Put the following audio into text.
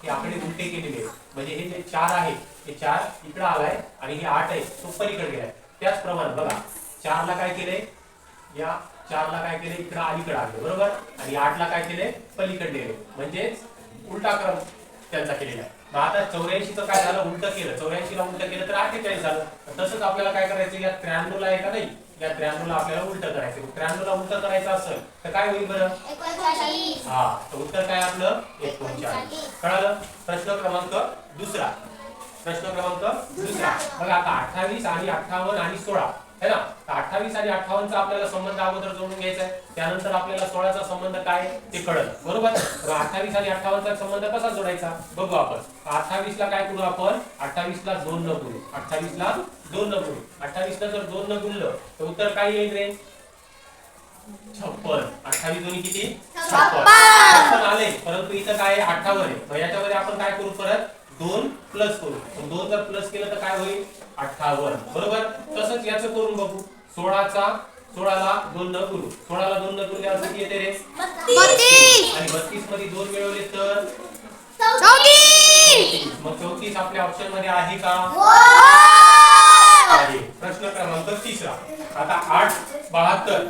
हे आकडे उलटे केलेले आहेत. म्हणजे हे जे 4 आहे हे 4 इकडे आलाय आणि हे 8 आहे तो पलीकडे गेलाय. त्याचप्रमाणे बघा 4 ला काय केले, या 4 ला काय केले इकडे अलीकडे आले बरोबर, आणि 8 ला काय केले पलीकडे गेले, म्हणजे उलटा क्रम त्यांचा केलेला आहे. मग आता 84 चं काय झालं, उलट केलं. 84 ला उलट केलं तर 48 झालं. तसंच आपल्याला काय करायचं, या 93 ला आहे का नाही, या 93 ला आपल्याला उलट करायचं. 93 ला उलट करायचं असेल तर काय होईल बरं, 39. हा तर उत्तर काय आपलं 39. कळालं. प्रश्न क्रमांक दुसरा, प्रश्न क्रमांक दुसरा बघा आता 28 आणि 58 आणि 16 है ना. तर 28 आणि 58 चा आपल्याला संबंध अगोदर जोडून घ्यायचा आहे, त्यानंतर आपल्याला 16 चा संबंध काय ते कळलं बरोबर. तर 28 आणि 58 चा संबंध कसा जोडायचा बघू आपण. 28 ला काय करू आपण, 28 ला 2 न गुणू, 28 ला 2 न गुणू. 28 ला जर 2 न गुणलं तर उत्तर काय येईल रे, 56. 28 दोन्ही किती 56 आले, परंतु इथं काय 58 आहे. मग याच्यामध्ये आपण काय करू, परत 2 प्लस करू. 2 जर प्लस केलं तर काय होईल 58 बरोबर. तसंच याचं करून बघू. 16 ला 2 न गुणू, 16 ला 2 न गुणल्यावर किती येते रे 32. आणि 32 मध्ये 2 मिळवले तर 34. मग 34 आपल्या ऑप्शन मध्ये आहे का, आहे. प्रश्न क्रमांक तिसरा आता 8 72